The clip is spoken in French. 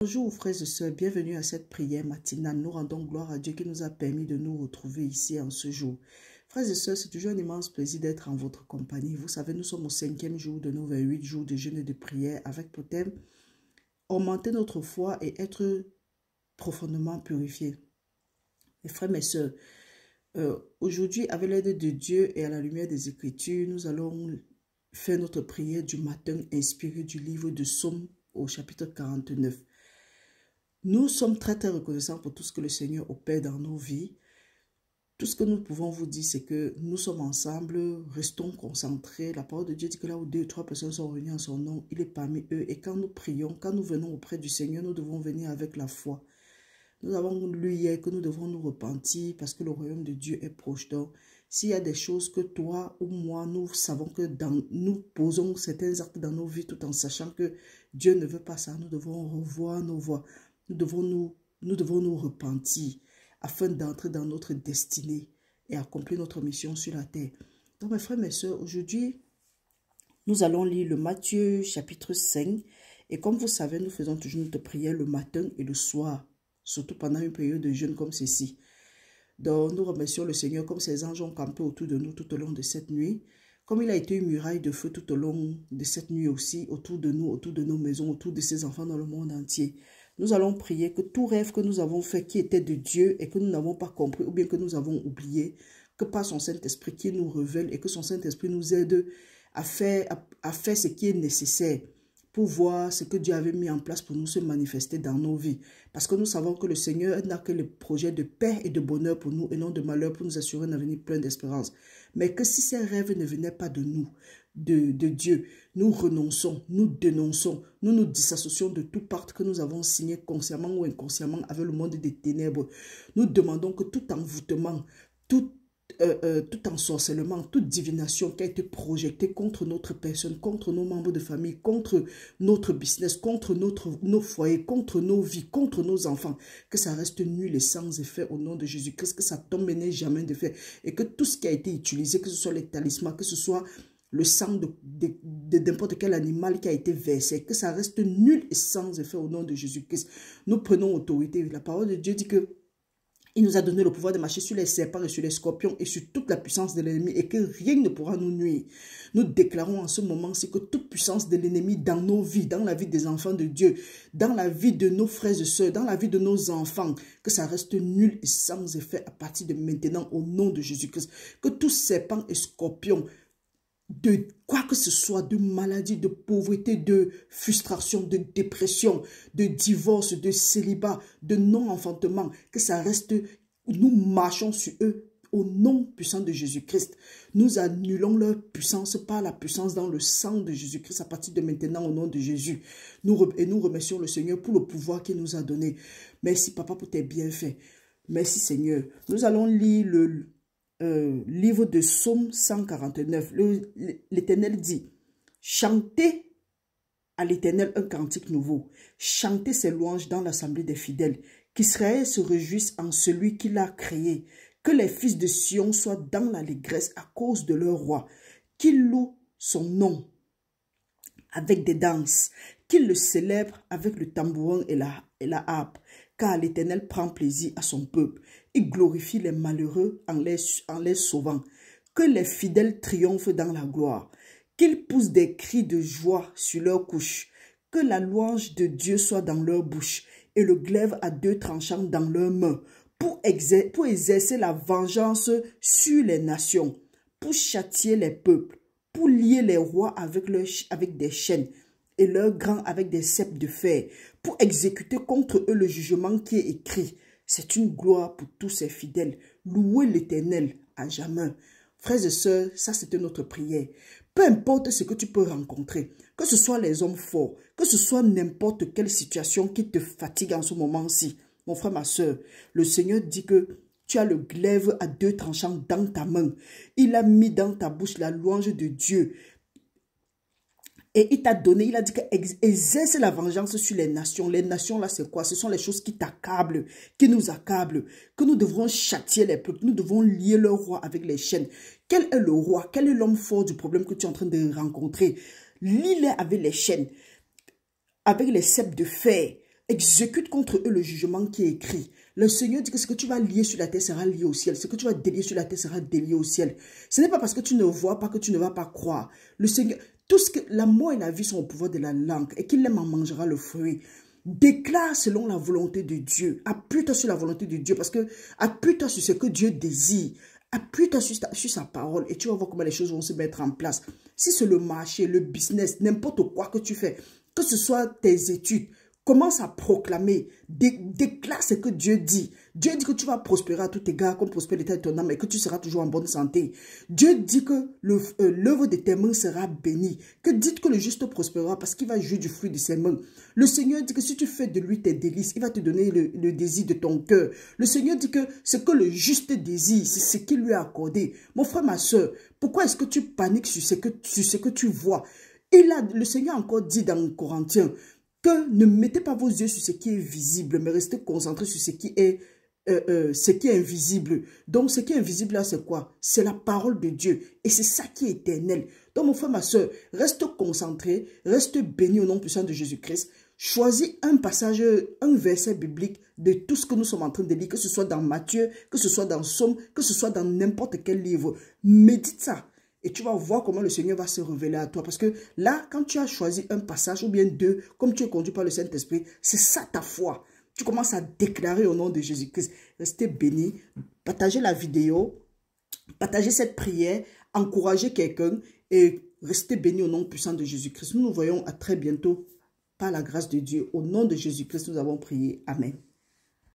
Bonjour frères et sœurs, bienvenue à cette prière matinale. Nous rendons gloire à Dieu qui nous a permis de nous retrouver ici en ce jour. Frères et sœurs, c'est toujours un immense plaisir d'être en votre compagnie. Vous savez, nous sommes au 5e jour de nos 28 jours de jeûne et de prière avec pour thème augmenter notre foi et être profondément purifiés. Mes frères, mes sœurs, aujourd'hui, avec l'aide de Dieu et à la lumière des Écritures, nous allons faire notre prière du matin inspirée du livre de Psaume au chapitre 49. Nous sommes très reconnaissants pour tout ce que le Seigneur opère dans nos vies. Tout ce que nous pouvons vous dire, c'est que nous sommes ensemble, restons concentrés. La parole de Dieu dit que là où 2 ou 3 personnes sont réunies en son nom, il est parmi eux. Et quand nous prions, quand nous venons auprès du Seigneur, nous devons venir avec la foi. Nous avons lu hier que nous devons nous repentir parce que le royaume de Dieu est proche. Donc, s'il y a des choses que toi ou moi, nous savons que nous posons certains actes dans nos vies tout en sachant que Dieu ne veut pas ça, nous devons revoir nos voies. Nous devons nous repentir afin d'entrer dans notre destinée et accomplir notre mission sur la terre. Donc, mes frères, mes sœurs, aujourd'hui, nous allons lire le Matthieu chapitre 5. Et comme vous savez, nous faisons toujours notre prière le matin et le soir, surtout pendant une période de jeûne comme ceci. Donc, nous remercions le Seigneur comme ses anges ont campé autour de nous tout au long de cette nuit. Comme il a été une muraille de feu tout au long de cette nuit aussi, autour de nous, autour de nos maisons, autour de ses enfants dans le monde entier. Nous allons prier que tout rêve que nous avons fait qui était de Dieu et que nous n'avons pas compris ou bien que nous avons oublié, que par son Saint-Esprit qui nous révèle et que son Saint-Esprit nous aide à faire ce qui est nécessaire pour voir ce que Dieu avait mis en place pour nous se manifester dans nos vies. Parce que nous savons que le Seigneur n'a que le projet de paix et de bonheur pour nous et non de malheur pour nous assurer un avenir plein d'espérance. Mais que si ces rêves ne venaient pas de nous, de Dieu, nous renonçons, nous dénonçons, nous nous dissassocions de tout pacte que nous avons signé consciemment ou inconsciemment avec le monde des ténèbres. Nous demandons que tout envoûtement, tout ensorcellement, toute divination qui a été projetée contre notre personne, contre nos membres de famille, contre notre business, contre nos foyers, contre nos vies, contre nos enfants, que ça reste nul et sans effet au nom de Jésus-Christ, que ça tombe et n'ait jamais d'effet, et que tout ce qui a été utilisé, que ce soit les talismans, que ce soit le sang de n'importe quel animal qui a été versé, que ça reste nul et sans effet au nom de Jésus-Christ. Nous prenons autorité. La parole de Dieu dit que il nous a donné le pouvoir de marcher sur les serpents et sur les scorpions et sur toute la puissance de l'ennemi et que rien ne pourra nous nuire. Nous déclarons en ce moment-ci que toute puissance de l'ennemi dans nos vies, dans la vie des enfants de Dieu, dans la vie de nos frères et sœurs, dans la vie de nos enfants, que ça reste nul et sans effet à partir de maintenant au nom de Jésus-Christ. Que tous serpents et scorpions, de quoi que ce soit, de maladie, de pauvreté, de frustration, de dépression, de divorce, de célibat, de non-enfantement, que ça reste, nous marchons sur eux au nom puissant de Jésus-Christ. Nous annulons leur puissance par la puissance dans le sang de Jésus-Christ à partir de maintenant au nom de Jésus. Nous remercions le Seigneur pour le pouvoir qu'il nous a donné. Merci Papa pour tes bienfaits. Merci Seigneur. Nous allons lire le livre de Psaume 149, l'Éternel dit, chantez à l'Éternel un cantique nouveau, chantez ses louanges dans l'assemblée des fidèles, qu'Israël se réjouisse en celui qui l'a créé, que les fils de Sion soient dans l'allégresse à cause de leur roi, qu'ils louent son nom avec des danses, qu'ils le célèbrent avec le tambourin et la harpe, car l'Éternel prend plaisir à son peuple. Il glorifie les malheureux en les sauvant. Que les fidèles triomphent dans la gloire. Qu'ils poussent des cris de joie sur leurs couches. Que la louange de Dieu soit dans leur bouche et le glaive à 2 tranchants dans leurs mains pour exercer la vengeance sur les nations, pour châtier les peuples, pour lier les rois avec des chaînes et leurs grands avec des ceps de fer, pour exécuter contre eux le jugement qui est écrit. C'est une gloire pour tous ses fidèles. Louez l'Éternel à jamais. Frères et sœurs, ça c'était notre prière. Peu importe ce que tu peux rencontrer, que ce soit les hommes forts, que ce soit n'importe quelle situation qui te fatigue en ce moment-ci, mon frère, ma sœur, le Seigneur dit que tu as le glaive à 2 tranchants dans ta main. Il a mis dans ta bouche la louange de Dieu. Et il t'a donné, il a dit qu'exerce la vengeance sur les nations. Les nations, là, c'est quoi? Ce sont les choses qui t'accablent, qui nous accablent, que nous devrons châtier les peuples, nous devons lier le roi avec les chaînes. Quel est le roi? Quel est l'homme fort du problème que tu es en train de rencontrer? Lie-les avec les chaînes, avec les ceps de fer. exécute contre eux le jugement qui est écrit. Le Seigneur dit que ce que tu vas lier sur la terre sera lié au ciel. Ce que tu vas délier sur la terre sera délié au ciel. Ce n'est pas parce que tu ne vois pas que tu ne vas pas croire. Le Seigneur, tout ce que la mort et la vie sont au pouvoir de la langue et qu'il aime en mangera le fruit. Déclare selon la volonté de Dieu. Appuie-toi sur la volonté de Dieu parce que appuie-toi sur ce que Dieu désire. Appuie-toi sur sa parole et tu vas voir comment les choses vont se mettre en place. Si c'est le marché, le business, n'importe quoi que tu fais, que ce soit tes études, commence à proclamer, déclare ce que Dieu dit. Dieu dit que tu vas prospérer à tout égard comme prospère l'état de ton âme et que tu seras toujours en bonne santé. Dieu dit que l'œuvre de tes mains sera bénie. Que dites que le juste prospérera parce qu'il va jouir du fruit de ses mains. Le Seigneur dit que si tu fais de lui tes délices, il va te donner le désir de ton cœur. Le Seigneur dit que ce que le juste désire, c'est ce qu'il lui a accordé. Mon frère, ma soeur, pourquoi est-ce que tu paniques sur ce que tu vois? Le Seigneur a encore dit dans Corinthiens, que ne mettez pas vos yeux sur ce qui est visible, mais restez concentrés sur ce qui est invisible. Donc, ce qui est invisible là, c'est quoi? C'est la parole de Dieu. Et c'est ça qui est éternel. Donc, mon frère, ma soeur, reste concentré, reste béni au nom puissant de Jésus-Christ. Choisis un passage, un verset biblique de tout ce que nous sommes en train de lire, que ce soit dans Matthieu, que ce soit dans Somme, que ce soit dans n'importe quel livre. Médite ça. Et tu vas voir comment le Seigneur va se révéler à toi. Parce que là, quand tu as choisi un passage ou bien deux, comme tu es conduit par le Saint-Esprit, c'est ça ta foi. Tu commences à déclarer au nom de Jésus-Christ. Restez bénis. Partagez la vidéo. Partagez cette prière. Encouragez quelqu'un. Et restez bénis au nom puissant de Jésus-Christ. Nous nous voyons à très bientôt par la grâce de Dieu. Au nom de Jésus-Christ, nous avons prié. Amen.